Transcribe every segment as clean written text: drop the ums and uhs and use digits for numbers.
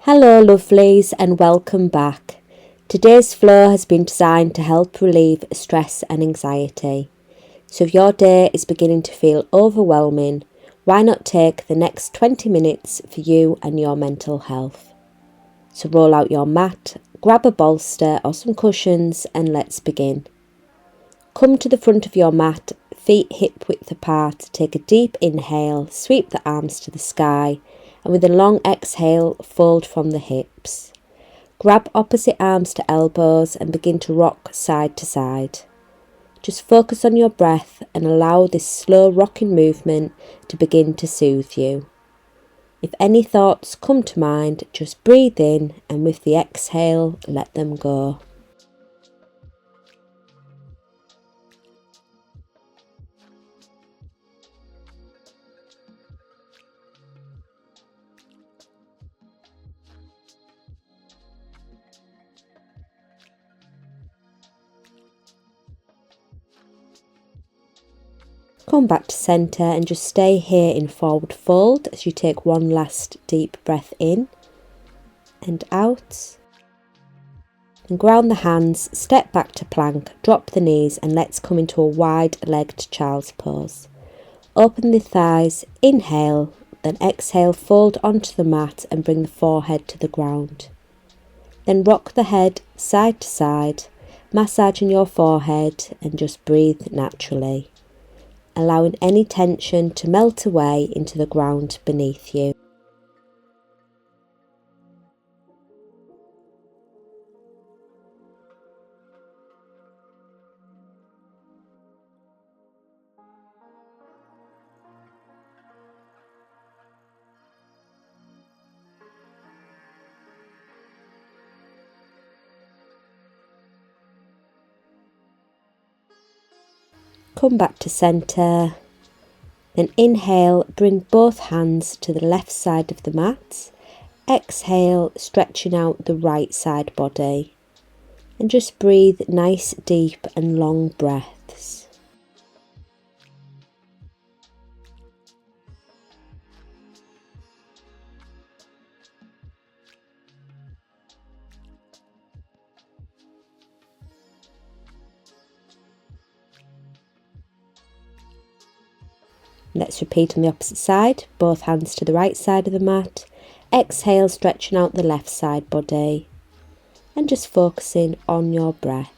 Hello lovelies and welcome back. Today's flow has been designed to help relieve stress and anxiety. So if your day is beginning to feel overwhelming, why not take the next 20 minutes for you and your mental health? So roll out your mat, grab a bolster or some cushions and let's begin. Come to the front of your mat, feet hip width apart, take a deep inhale, sweep the arms to the sky, and with a long exhale, fold from the hips. Grab opposite arms to elbows and begin to rock side to side. Just focus on your breath and allow this slow rocking movement to begin to soothe you. If any thoughts come to mind, just breathe in and with the exhale, let them go. Come back to centre and just stay here in forward fold as you take one last deep breath in and out. And ground the hands, step back to plank, drop the knees and let's come into a wide-legged child's pose. Open the thighs, inhale, then exhale, fold onto the mat and bring the forehead to the ground. Then rock the head side to side, massaging your forehead and just breathe naturally, allowing any tension to melt away into the ground beneath you. Come back to centre, then inhale, bring both hands to the left side of the mat. Exhale, stretching out the right side body. And just breathe nice, deep and long breaths. Let's repeat on the opposite side, both hands to the right side of the mat. Exhale, stretching out the left side body and just focusing on your breath.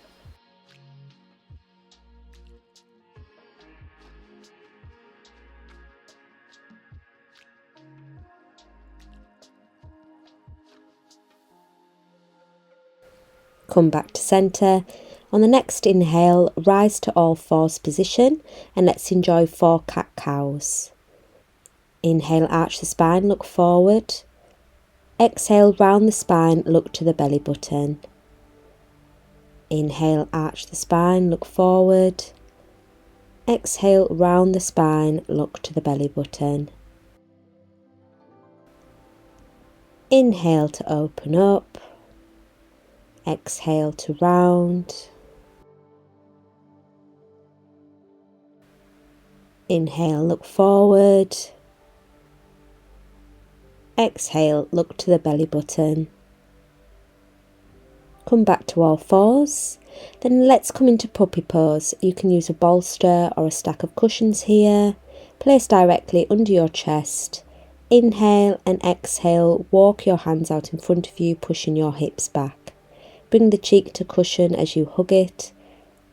Come back to centre. On the next inhale, rise to all fours position and let's enjoy 4 cat-cows. Inhale, arch the spine, look forward. Exhale, round the spine, look to the belly button. Inhale, arch the spine, look forward. Exhale, round the spine, look to the belly button. Inhale to open up. Exhale to round. Inhale, look forward. Exhale, look to the belly button. Come back to all fours. Then let's come into puppy pose. You can use a bolster or a stack of cushions here. Place directly under your chest. Inhale and exhale, walk your hands out in front of you, pushing your hips back. Bring the cheek to cushion as you hug it.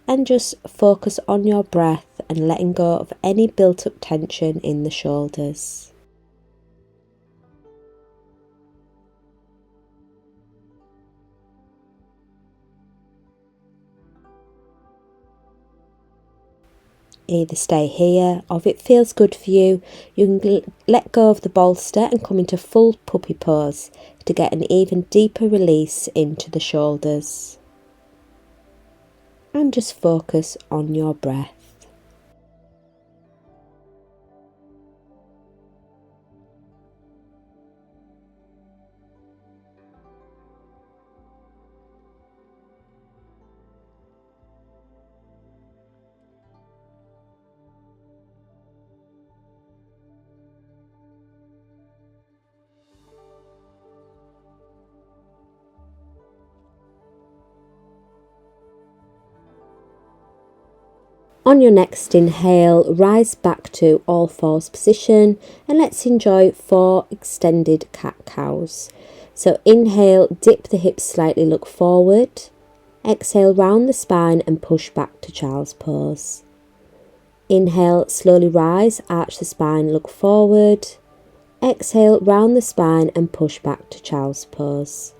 And just focus on your breath and letting go of any built up tension in the shoulders. Either stay here or if it feels good for you, you can let go of the bolster and come into full puppy pose to get an even deeper release into the shoulders. And just focus on your breath. On your next inhale, rise back to all fours position and let's enjoy 4 extended cat-cows. So inhale, dip the hips slightly, look forward. Exhale, round the spine and push back to child's pose. Inhale, slowly rise, arch the spine, look forward. Exhale, round the spine and push back to child's pose.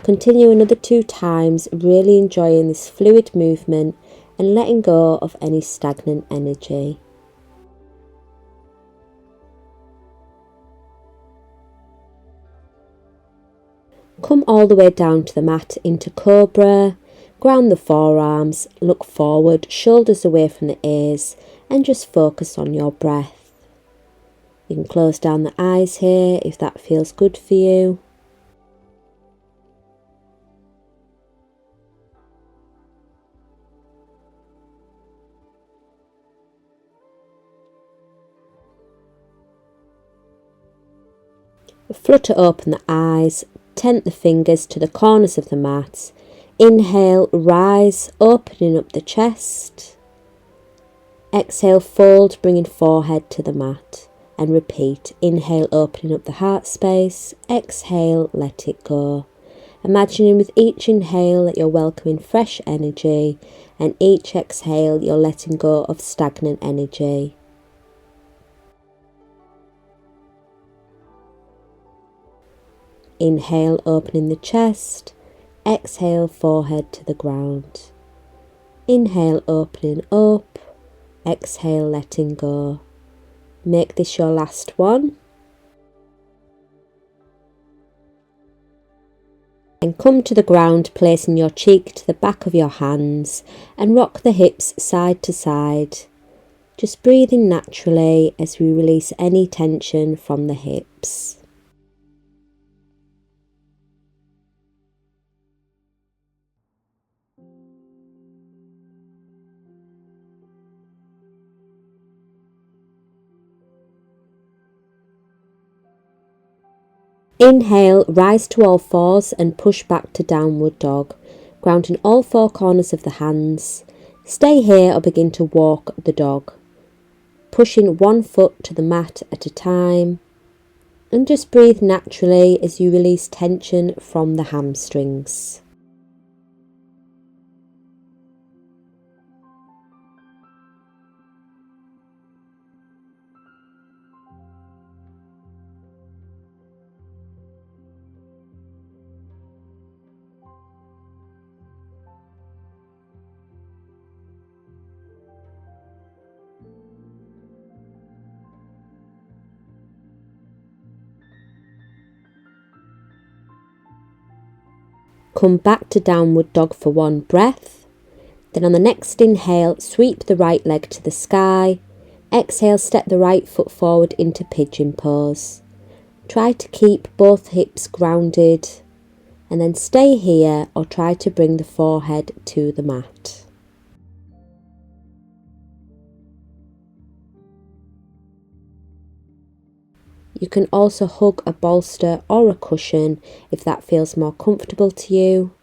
Continue another 2 times, really enjoying this fluid movement and letting go of any stagnant energy. Come all the way down to the mat into Cobra, ground the forearms, look forward, shoulders away from the ears and just focus on your breath. You can close down the eyes here if that feels good for you. Flutter open the eyes, tent the fingers to the corners of the mat. Inhale, rise, opening up the chest. Exhale, fold, bringing forehead to the mat. And repeat. Inhale, opening up the heart space. Exhale, let it go. Imagining with each inhale that you're welcoming fresh energy, and each exhale you're letting go of stagnant energy. Inhale, opening the chest. Exhale, forehead to the ground. Inhale, opening up. Exhale, letting go. Make this your last one. And come to the ground, placing your cheek to the back of your hands and rock the hips side to side. Just breathing naturally as we release any tension from the hips. Inhale, rise to all fours and push back to downward dog, grounding all 4 corners of the hands. Stay here or begin to walk the dog, pushing 1 foot to the mat at a time, and just breathe naturally as you release tension from the hamstrings. Come back to downward dog for 1 breath. Then on the next inhale, sweep the right leg to the sky. Exhale, step the right foot forward into pigeon pose. Try to keep both hips grounded and then stay here or try to bring the forehead to the mat. You can also hug a bolster or a cushion if that feels more comfortable to you.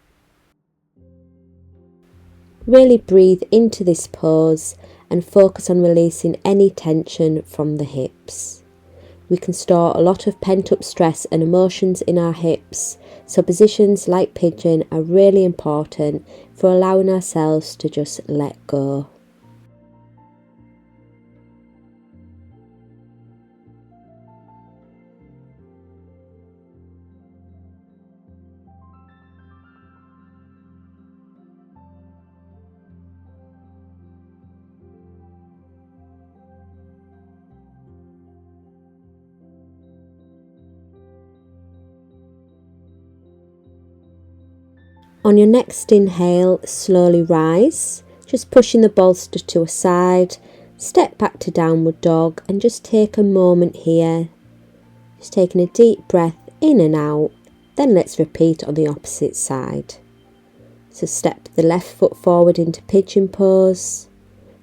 Really breathe into this pose and focus on releasing any tension from the hips. We can store a lot of pent-up stress and emotions in our hips, so positions like pigeon are really important for allowing ourselves to just let go. On your next inhale, slowly rise, just pushing the bolster to a side, step back to downward dog and just take a moment here. Just taking a deep breath in and out, then let's repeat on the opposite side. So step the left foot forward into pigeon pose,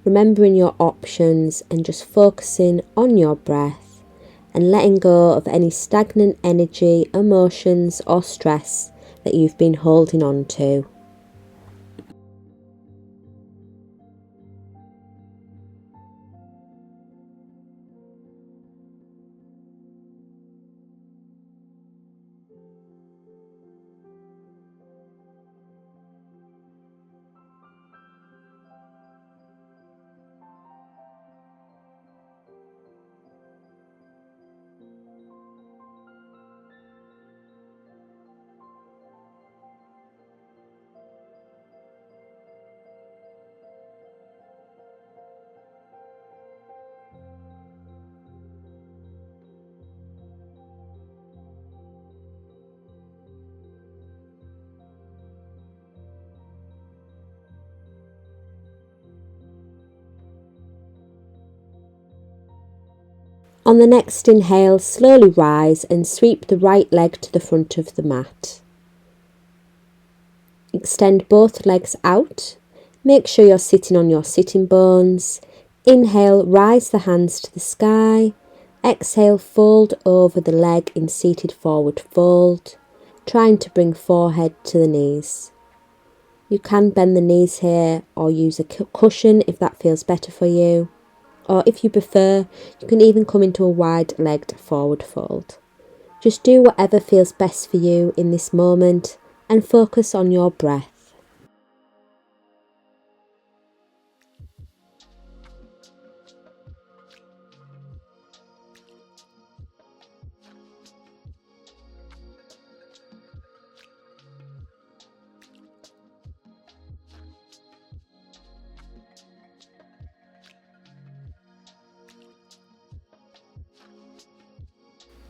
remembering your options and just focusing on your breath and letting go of any stagnant energy, emotions or stress that you've been holding on to. On the next inhale, slowly rise and sweep the right leg to the front of the mat. Extend both legs out. Make sure you're sitting on your sitting bones. Inhale, rise the hands to the sky. Exhale, fold over the leg in seated forward fold, trying to bring forehead to the knees. You can bend the knees here or use a cushion if that feels better for you. Or if you prefer, you can even come into a wide-legged forward fold. Just do whatever feels best for you in this moment and focus on your breath.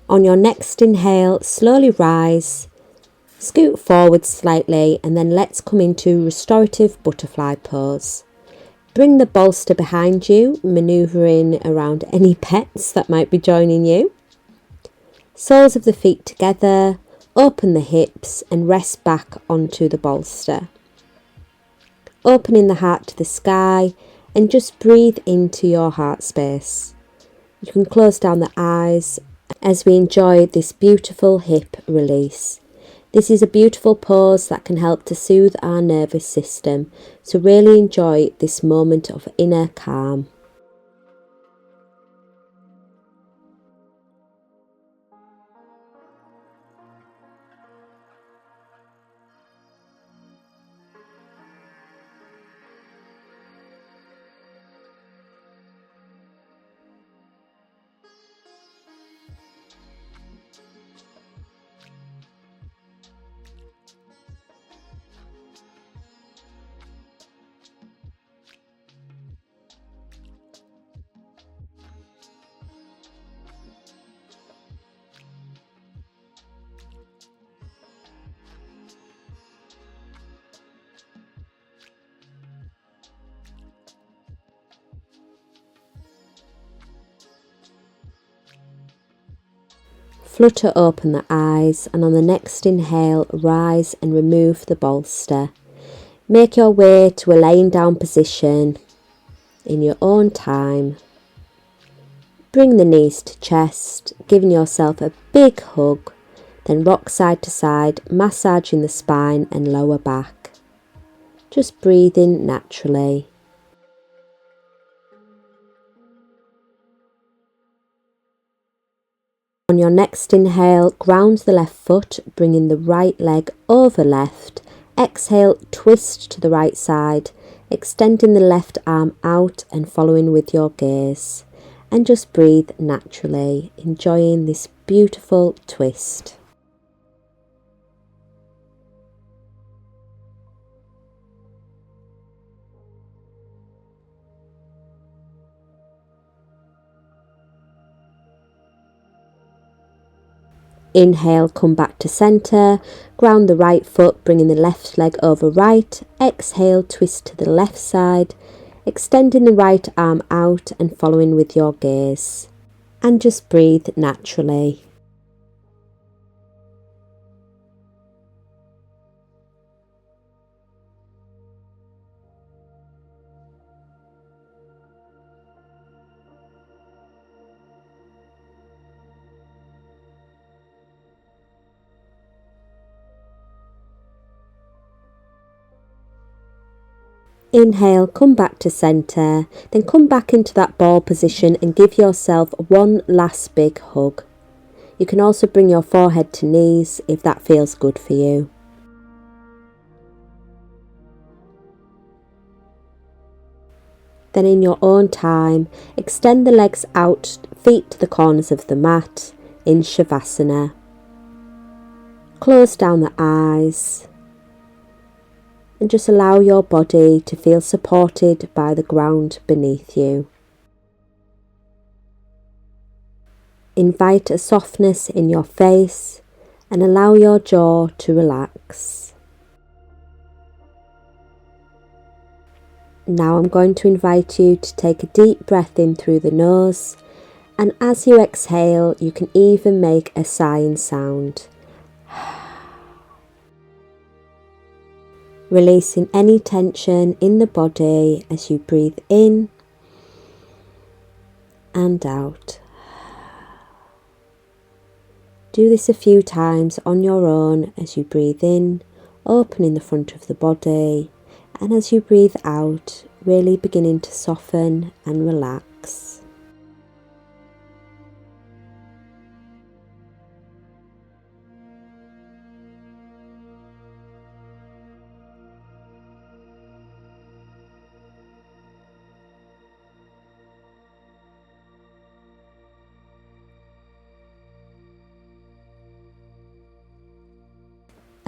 On your next inhale, slowly rise, scoot forward slightly, and then let's come into restorative butterfly pose. Bring the bolster behind you, manoeuvring around any pets that might be joining you. Soles of the feet together, open the hips and rest back onto the bolster. Opening the heart to the sky and just breathe into your heart space. You can close down the eyes as we enjoy this beautiful hip release. This is a beautiful pose that can help to soothe our nervous system, so really enjoy this moment of inner calm. Flutter open the eyes, and on the next inhale, rise and remove the bolster. Make your way to a laying down position in your own time. Bring the knees to chest, giving yourself a big hug, then rock side to side, massaging the spine and lower back. Just breathing naturally. On your next inhale, ground the left foot, bringing the right leg over left. Exhale, twist to the right side, extending the left arm out and following with your gaze. And just breathe naturally, enjoying this beautiful twist. Inhale, come back to centre, ground the right foot, bringing the left leg over right. Exhale, twist to the left side, extending the right arm out and following with your gaze. And just breathe naturally. Inhale, come back to centre, then come back into that ball position and give yourself one last big hug. You can also bring your forehead to knees if that feels good for you. Then in your own time, extend the legs out, feet to the corners of the mat in Shavasana. Close down the eyes and just allow your body to feel supported by the ground beneath you. Invite a softness in your face and allow your jaw to relax. Now I'm going to invite you to take a deep breath in through the nose And as you exhale, you can even make a sighing sound, releasing any tension in the body as you breathe in and out. Do this a few times on your own as you breathe in, opening the front of the body, and as you breathe out, really beginning to soften and relax.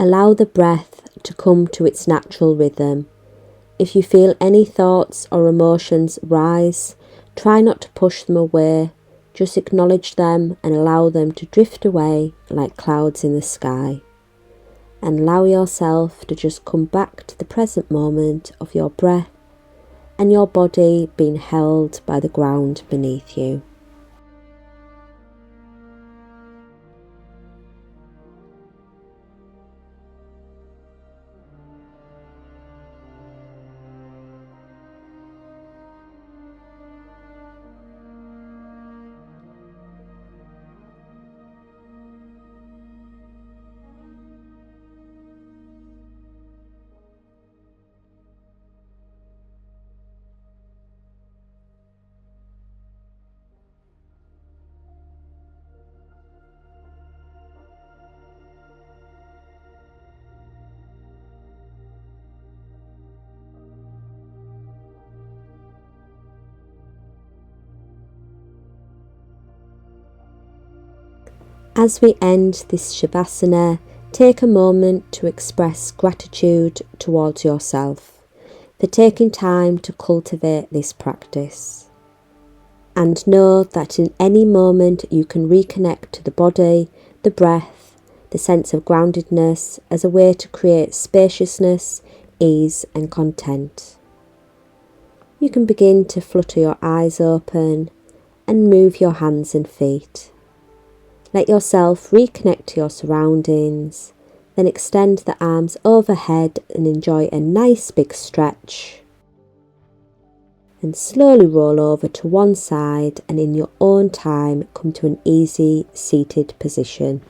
Allow the breath to come to its natural rhythm. If you feel any thoughts or emotions rise, try not to push them away, just acknowledge them and allow them to drift away like clouds in the sky. And allow yourself to just come back to the present moment of your breath and your body being held by the ground beneath you. As we end this Shavasana, take a moment to express gratitude towards yourself for taking time to cultivate this practice. And know that in any moment you can reconnect to the body, the breath, the sense of groundedness as a way to create spaciousness, ease and content. You can begin to flutter your eyes open and move your hands and feet. Let yourself reconnect to your surroundings, then extend the arms overhead and enjoy a nice big stretch. And slowly roll over to one side and in your own time come to an easy seated position.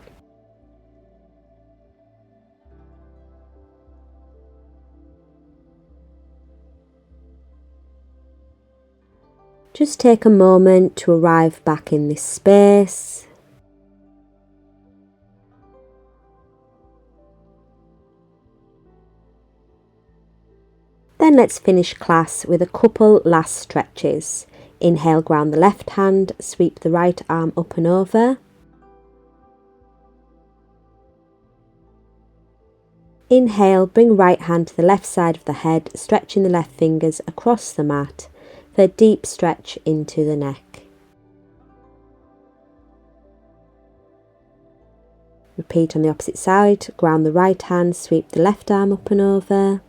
Just take a moment to arrive back in this space. Then let's finish class with a couple last stretches. Inhale, ground the left hand, sweep the right arm up and over. Inhale, bring right hand to the left side of the head, stretching the left fingers across the mat for a deep stretch into the neck. Repeat on the opposite side, ground the right hand, sweep the left arm up and over.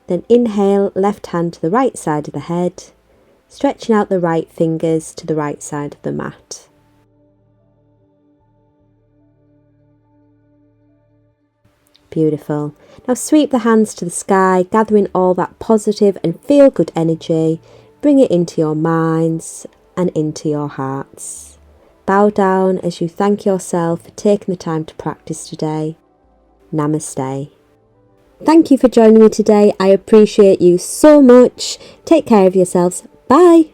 Then inhale, left hand to the right side of the head, stretching out the right fingers to the right side of the mat. Beautiful. Now sweep the hands to the sky, gathering all that positive and feel good energy. Bring it into your minds and into your hearts. Bow down as you thank yourself for taking the time to practice today. Namaste. Thank you for joining me today. I appreciate you so much. Take care of yourselves. Bye.